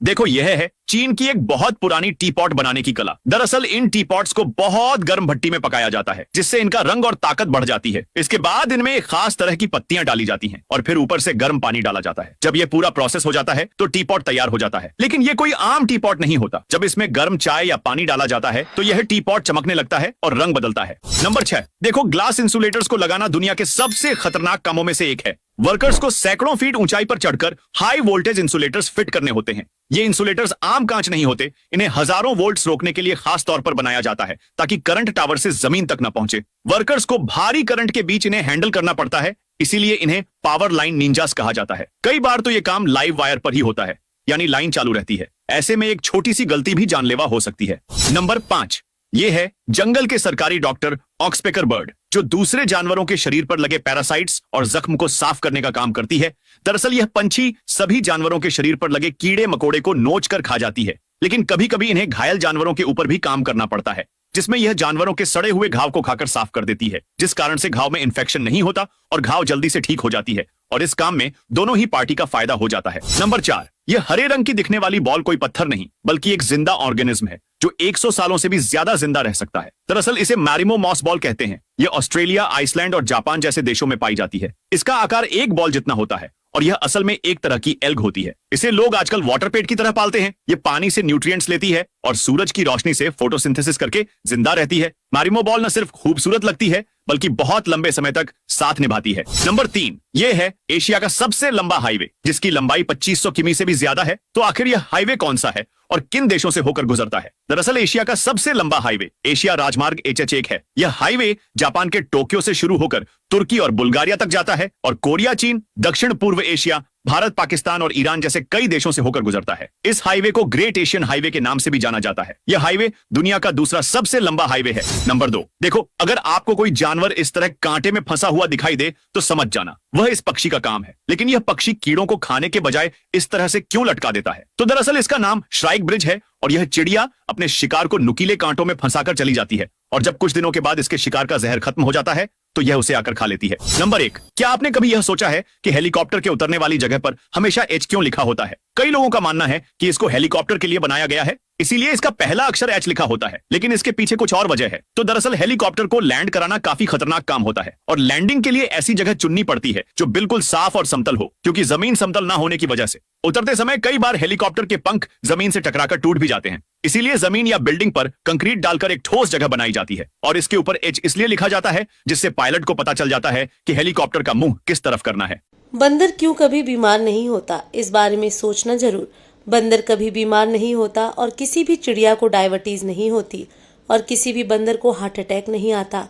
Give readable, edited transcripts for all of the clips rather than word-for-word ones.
देखो, यह है चीन की एक बहुत पुरानी टी पॉट बनाने की कला। दरअसल इन टी पॉट्स को बहुत गर्म भट्टी में पकाया जाता है, जिससे इनका रंग और ताकत बढ़ जाती है। इसके बाद इनमें एक खास तरह की पत्तियां डाली जाती हैं और फिर ऊपर से गर्म पानी डाला जाता है। जब ये पूरा प्रोसेस हो जाता है तो टी पॉट तैयार हो जाता है। लेकिन ये कोई आम टी पॉट नहीं होता। जब इसमें गर्म चाय या पानी डाला जाता है तो यह टी पॉट चमकने लगता है और रंग बदलता है। नंबर 6, देखो, ग्लास इंसुलेटर्स को लगाना दुनिया के सबसे खतरनाक कामों में से एक है। वर्कर्स को सैकड़ों फीट ऊंचाई पर चढ़कर हाई वोल्टेज इंसुलेटर्स फिट करने होते हैं। ये इंसुलेटर्स आम कांच नहीं होते। इन्हें हजारों वोल्ट्स रोकने के लिए खास तौर पर बनाया जाता है ताकि करंट टावर से जमीन तक न पहुंचे। वर्कर्स को भारी करंट के बीच इन्हें हैंडल करना पड़ता है, इसीलिए इन्हें पावर लाइन निंजास कहा जाता है। कई बार तो ये काम लाइव वायर पर ही होता है, यानी लाइन चालू रहती है। ऐसे में एक छोटी सी गलती भी जानलेवा हो सकती है। नंबर 5, ये है जंगल के सरकारी डॉक्टर ऑक्सपेकर बर्ड, जो दूसरे जानवरों के शरीर पर लगे पैरासाइट्स और जख्म को साफ करने का काम करती है। दरअसल यह पंछी सभी जानवरों के शरीर पर लगे कीड़े मकोड़े को नोच कर खा जाती है, लेकिन कभी कभी इन्हें घायल जानवरों के ऊपर भी काम करना पड़ता है, जिसमें यह जानवरों के सड़े हुए घाव को खाकर साफ कर देती है, जिस कारण से घाव में इंफेक्शन नहीं होता और घाव जल्दी से ठीक हो जाती है। और इस काम में दोनों ही पार्टी का फायदा हो जाता है। नंबर 4, यह हरे रंग की दिखने वाली बॉल कोई पत्थर नहीं, बल्कि एक जिंदा ऑर्गेनिज्म है जो 100 सालों से भी ज्यादा जिंदा रह सकता है। दरअसल इसे मैरिमो मॉस बॉल कहते हैं। यह ऑस्ट्रेलिया, आइसलैंड और जापान जैसे देशों में पाई जाती है। इसका आकार एक बॉल जितना होता है और यह असल में एक तरह की एल्ग होती है। इसे लोग आजकल वाटर पेट की तरह पालते हैं। ये पानी से न्यूट्रिएंट्स लेती है और सूरज की रोशनी से फोटोसिंथेसिस करके जिंदा रहती है। मैरिमो बॉल न सिर्फ खूबसूरत लगती है, बल्कि बहुत लंबे समय तक साथ निभाती है। नंबर 3, यह है एशिया का सबसे लंबा हाईवे, जिसकी लंबाई 2500 किमी से भी ज्यादा है। तो आखिर यह हाईवे कौन सा है और किन देशों से होकर गुजरता है? दरअसल एशिया का सबसे लंबा हाईवे एशिया राजमार्ग HH1 है। यह हाईवे जापान के टोक्यो से शुरू होकर तुर्की और बुल्गारिया तक जाता है और कोरिया, चीन, दक्षिण पूर्व एशिया, भारत, पाकिस्तान और ईरान जैसे कई देशों से होकर गुजरता है। इस हाईवे को ग्रेट एशियन हाईवे के नाम से भी जाना जाता है। यह हाईवे दुनिया का दूसरा सबसे लंबा हाईवे है। नंबर 2, देखो, अगर आपको कोई जानवर इस तरह कांटे में फंसा हुआ दिखाई दे तो समझ जाना वह इस पक्षी का काम है। लेकिन यह पक्षी कीड़ों को खाने के बजाय इस तरह से क्यों लटका देता है? तो दरअसल इसका नाम श्राइक ब्रिज है और यह चिड़िया अपने शिकार को नुकीले कांटों में फंसाकर चली जाती है और जब कुछ दिनों के बाद इसके शिकार का जहर खत्म हो जाता है तो यह उसे आकर खा लेती है। नंबर 1, क्या आपने कभी यह सोचा है कि हेलीकॉप्टर के उतरने वाली जगह पर हमेशा H क्यों लिखा होता है? कई लोगों का मानना है कि इसको हेलीकॉप्टर के लिए बनाया गया है, इसीलिए इसका पहला अक्षर H लिखा होता है। लेकिन इसके पीछे कुछ और वजह है। तो दरअसल हेलीकॉप्टर को लैंड कराना काफी खतरनाक काम होता है और लैंडिंग के लिए ऐसी जगह चुननी पड़ती है जो बिल्कुल साफ और समतल हो, क्योंकि जमीन समतल ना होने की वजह से उतरते समय कई बार हेलीकॉप्टर के पंख जमीन से टकराकर टूट भी जाते हैं। इसीलिए जमीन या बिल्डिंग पर कंक्रीट डालकर एक ठोस जगह बनाई जाती है और इसके ऊपर H इसलिए लिखा जाता है जिससे पायलट को पता चल जाता है कि हेलीकॉप्टर का मुंह किस तरफ करना है। बंदर क्यों कभी बीमार नहीं होता, इस बारे में सोचना जरूर। बंदर कभी बीमार नहीं होता और किसी भी चिड़िया को डायबिटीज नहीं होती और किसी भी बंदर को हार्ट अटैक नहीं आता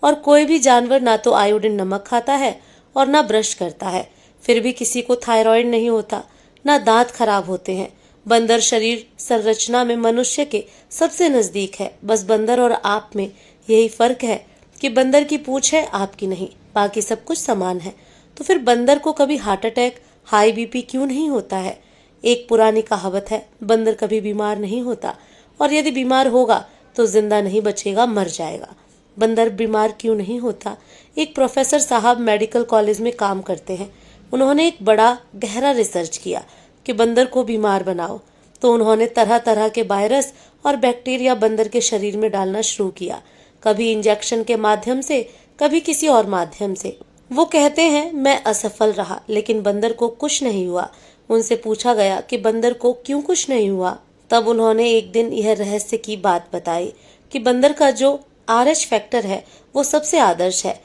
और कोई भी जानवर ना तो आयोडीन नमक खाता है और ना ब्रश करता है। फिर भी किसी को थायराइड नहीं होता, ना दांत खराब होते हैं। बंदर शरीर संरचना में मनुष्य के सबसे नजदीक है। बस बंदर और आप में यही फर्क है कि बंदर की पूंछ है, आपकी नहीं, बाकी सब कुछ समान है। तो फिर बंदर को कभी हार्ट अटैक, हाई बीपी क्यों नहीं होता है? एक पुरानी कहावत है, बंदर कभी बीमार नहीं होता और यदि बीमार होगा तो जिंदा नहीं बचेगा, मर जाएगा। बंदर बीमार क्यों नहीं होता? एक प्रोफेसर साहब मेडिकल कॉलेज में काम करते हैं। उन्होंने एक बड़ा गहरा रिसर्च किया कि बंदर को बीमार बनाओ। तो उन्होंने तरह तरह के वायरस और बैक्टीरिया बंदर के शरीर में डालना शुरू किया, कभी इंजेक्शन के माध्यम से, कभी किसी और माध्यम से। वो कहते हैं मैं असफल रहा, लेकिन बंदर को कुछ नहीं हुआ। उनसे पूछा गया कि बंदर को क्यों कुछ नहीं हुआ? तब उन्होंने एक दिन यह रहस्य की बात बताई कि बंदर का जो RH फैक्टर है वो सबसे आदर्श है।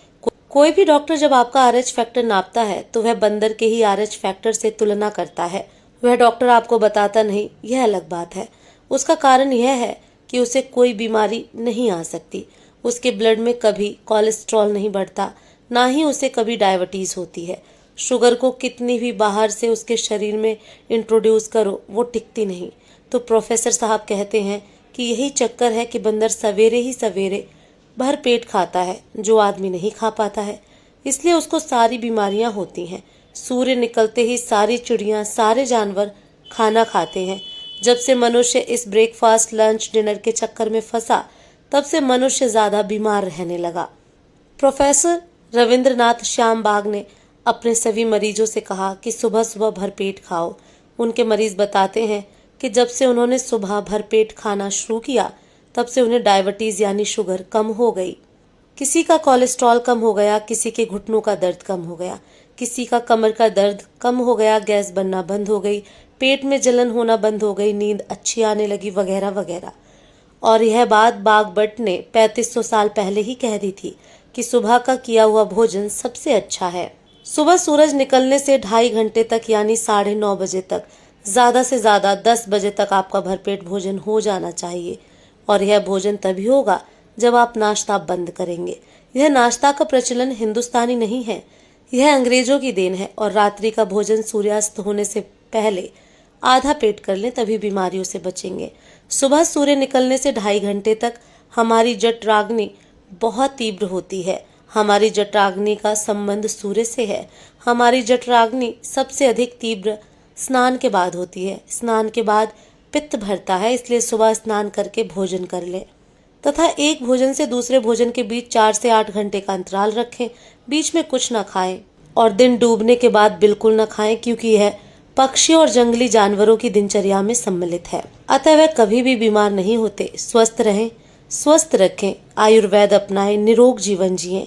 कोई भी डॉक्टर जब आपका RH फैक्टर नापता है तो वह बंदर के ही RH फैक्टर से तुलना करता है। वह डॉक्टर आपको बताता नहीं, यह अलग बात है। उसका कारण यह है कि उसे कोई बीमारी नहीं आ सकती। उसके ब्लड में कभी कोलेस्ट्रॉल नहीं बढ़ता, ना ही उसे कभी डायबिटीज होती है। शुगर को कितनी भी बाहर से उसके शरीर में इंट्रोड्यूस करो, वो टिकती नहीं। तो प्रोफेसर साहब कहते हैं कि यही चक्कर है कि बंदर सवेरे ही सवेरे भर पेट खाता है, जो आदमी नहीं खा पाता है, इसलिए उसको सारी बीमारियां होती हैं। सूर्य निकलते ही सारी चिड़ियां, सारे जानवर खाना खाते हैं। जब से मनुष्य इस ब्रेकफास्ट, लंच, डिनर के चक्कर में फंसा, तब से मनुष्य ज्यादा बीमार रहने लगा। प्रोफेसर रविंद्रनाथ श्यामबाग ने अपने सभी मरीजों से कहा कि सुबह सुबह भरपेट खाओ। उनके मरीज बताते हैं कि जब से उन्होंने सुबह भरपेट खाना शुरू किया तब से उन्हें डायबिटीज यानी शुगर कम हो गई। किसी का कोलेस्ट्रॉल कम हो गया, किसी के घुटनों का दर्द कम हो गया, किसी का कमर का दर्द कम हो गया, गैस बनना बंद हो गई, पेट में जलन होना बंद हो गई, नींद अच्छी आने लगी, वगैरह वगैरह। और यह बात बागभट्ट ने 3500 साल पहले ही कह दी थी कि सुबह का किया हुआ भोजन सबसे अच्छा है। सुबह सूरज निकलने से 2.5 घंटे तक यानी 9:30 बजे तक, ज्यादा से ज्यादा 10 बजे तक आपका भरपेट भोजन हो जाना चाहिए। और यह भोजन तभी होगा जब आप नाश्ता बंद करेंगे। यह नाश्ता का प्रचलन हिंदुस्तानी नहीं है, यह अंग्रेजों की देन है। और रात्रि का भोजन सूर्यास्त होने से पहले आधा पेट कर लें, तभी बीमारियों से बचेंगे। सुबह सूर्य निकलने से 2.5 घंटे तक हमारी जठराग्नि बहुत तीव्र होती है। हमारी जठराग्नि का संबंध सूर्य से है। हमारी जठराग्नि सबसे अधिक तीव्र स्नान के बाद होती है। स्नान के बाद पित्त भरता है, इसलिए सुबह स्नान करके भोजन कर लें तथा एक भोजन से दूसरे भोजन के बीच 4 से 8 घंटे का अंतराल रखें। बीच में कुछ न खाएं और दिन डूबने के बाद बिल्कुल न खाएं, क्योंकि यह पक्षियों और जंगली जानवरों की दिनचर्या में सम्मिलित है। अतः वे कभी भी बीमार नहीं होते। स्वस्थ रहें, स्वस्थ रखें, आयुर्वेद अपनाएं, निरोग जीवन जिएं।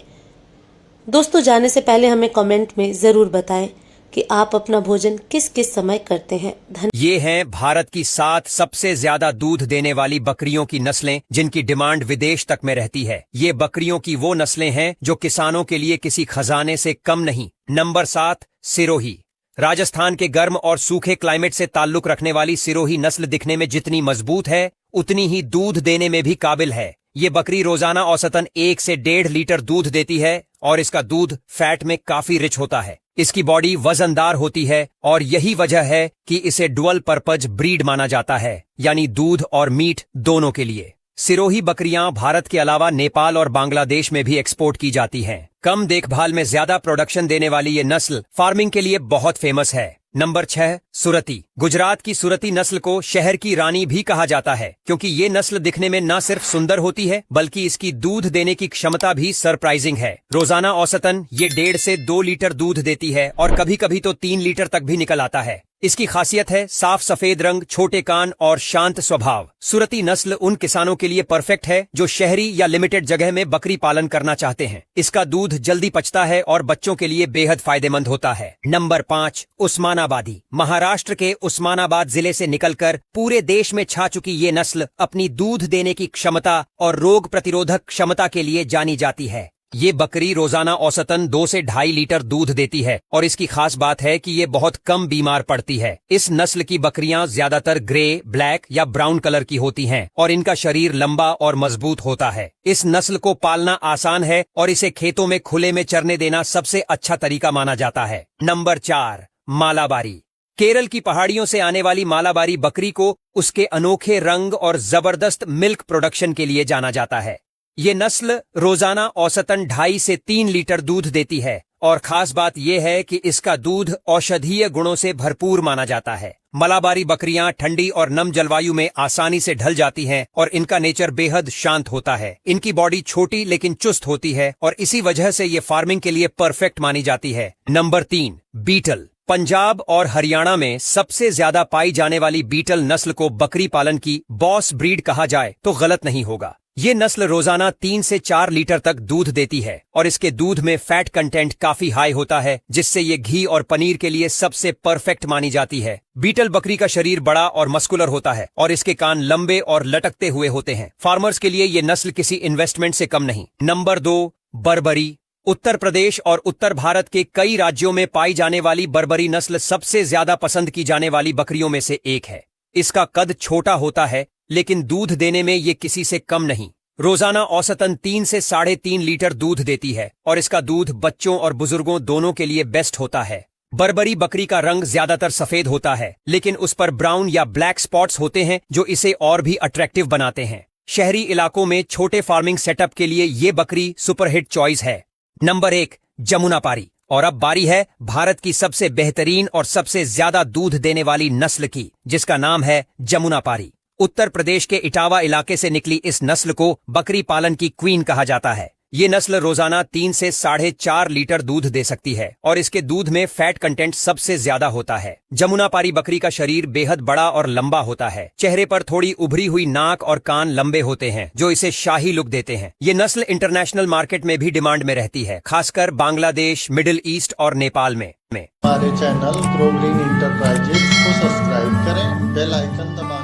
दोस्तों, जाने से पहले हमें कमेंट में जरूर बताएं कि आप अपना भोजन किस किस समय करते हैं। ये हैं भारत की 7 सबसे ज्यादा दूध देने वाली बकरियों की नस्लें जिनकी डिमांड विदेश तक में रहती है। ये बकरियों की वो नस्लें हैं जो किसानों के लिए किसी खजाने से कम नहीं। नंबर 7, सिरोही। राजस्थान के गर्म और सूखे क्लाइमेट से ताल्लुक रखने वाली सिरोही नस्ल दिखने में जितनी मजबूत है उतनी ही दूध देने में भी काबिल है। ये बकरी रोजाना औसतन 1 से 1.5 लीटर दूध देती है और इसका दूध फैट में काफी रिच होता है। इसकी बॉडी वजनदार होती है और यही वजह है कि इसे डुअल पर्पज ब्रीड माना जाता है, यानी दूध और मीट दोनों के लिए। सिरोही बकरियां भारत के अलावा नेपाल और बांग्लादेश में भी एक्सपोर्ट की जाती हैं। कम देखभाल में ज्यादा प्रोडक्शन देने वाली ये नस्ल फार्मिंग के लिए बहुत फेमस है। नंबर 6, सुरती। गुजरात की सुरती नस्ल को शहर की रानी भी कहा जाता है, क्योंकि ये नस्ल दिखने में न सिर्फ सुंदर होती है बल्कि इसकी दूध देने की क्षमता भी सरप्राइजिंग है। रोजाना औसतन ये 1.5 से 2 लीटर दूध देती है और कभी कभी तो 3 लीटर तक भी निकल आता है। इसकी खासियत है साफ सफेद रंग, छोटे कान और शांत स्वभाव। सुरती नस्ल उन किसानों के लिए परफेक्ट है जो शहरी या लिमिटेड जगह में बकरी पालन करना चाहते हैं। इसका दूध जल्दी पचता है और बच्चों के लिए बेहद फायदेमंद होता है। नंबर 5, उस्मानाबादी। महाराष्ट्र के उस्मानाबाद जिले से निकलकर पूरे देश में छा चुकी ये नस्ल अपनी दूध देने की क्षमता और रोग प्रतिरोधक क्षमता के लिए जानी जाती है। ये बकरी रोजाना औसतन 2 से 2.5 लीटर दूध देती है और इसकी खास बात है कि ये बहुत कम बीमार पड़ती है। इस नस्ल की बकरियां ज्यादातर ग्रे, ब्लैक या ब्राउन कलर की होती हैं और इनका शरीर लंबा और मजबूत होता है। इस नस्ल को पालना आसान है और इसे खेतों में खुले में चरने देना सबसे अच्छा तरीका माना जाता है। नंबर 4, मालाबारी। केरल की पहाड़ियों से आने वाली मालाबारी बकरी को उसके अनोखे रंग और जबरदस्त मिल्क प्रोडक्शन के लिए जाना जाता है। ये नस्ल रोजाना औसतन 2.5 से 3 लीटर दूध देती है और खास बात यह है कि इसका दूध औषधीय गुणों से भरपूर माना जाता है। मलाबारी बकरियां ठंडी और नम जलवायु में आसानी से ढल जाती हैं और इनका नेचर बेहद शांत होता है। इनकी बॉडी छोटी लेकिन चुस्त होती है और इसी वजह से ये फार्मिंग के लिए परफेक्ट मानी जाती है। Number 3, beetle. पंजाब और हरियाणा में सबसे ज्यादा पाई जाने वाली बीटल नस्ल को बकरी पालन की बॉस ब्रीड कहा जाए तो गलत नहीं होगा। ये नस्ल रोजाना 3 से 4 लीटर तक दूध देती है और इसके दूध में फैट कंटेंट काफी हाई होता है, जिससे ये घी और पनीर के लिए सबसे परफेक्ट मानी जाती है। बीटल बकरी का शरीर बड़ा और मस्कुलर होता है और इसके कान लंबे और लटकते हुए होते हैं। फार्मर्स के लिए ये नस्ल किसी इन्वेस्टमेंट से कम नहीं। नंबर 2, बर्बरी। उत्तर प्रदेश और उत्तर भारत के कई राज्यों में पाई जाने वाली बर्बरी नस्ल सबसे ज्यादा पसंद की जाने वाली बकरियों में से एक है। इसका कद छोटा होता है लेकिन दूध देने में ये किसी से कम नहीं। रोजाना औसतन 3 से 3.5 लीटर दूध देती है और इसका दूध बच्चों और बुजुर्गों दोनों के लिए बेस्ट होता है। बर्बरी बकरी का रंग ज्यादातर सफेद होता है, लेकिन उस पर ब्राउन या ब्लैक स्पॉट्स होते हैं जो इसे और भी अट्रैक्टिव बनाते हैं। शहरी इलाकों में छोटे फार्मिंग सेटअप के लिए ये बकरी सुपरहिट चॉइस है। नंबर 1, जमुनापारी। और अब बारी है भारत की सबसे बेहतरीन और सबसे ज्यादा दूध देने वाली नस्ल की, जिसका नाम है जमुनापारी। उत्तर प्रदेश के इटावा इलाके से निकली इस नस्ल को बकरी पालन की क्वीन कहा जाता है। ये नस्ल रोजाना 3 से 4.5 लीटर दूध दे सकती है और इसके दूध में फैट कंटेंट सबसे ज्यादा होता है। जमुनापारी बकरी का शरीर बेहद बड़ा और लंबा होता है। चेहरे पर थोड़ी उभरी हुई नाक और कान लंबे होते हैं जो इसे शाही लुक देते हैं। ये नस्ल इंटरनेशनल मार्केट में भी डिमांड में रहती है, खासकर बांग्लादेश, मिडिल ईस्ट और नेपाल में। हमारे चैनल ग्रो ग्रीन इंटरप्राइजेज को सब्सक्राइब करें, बेल आइकन दबाएं।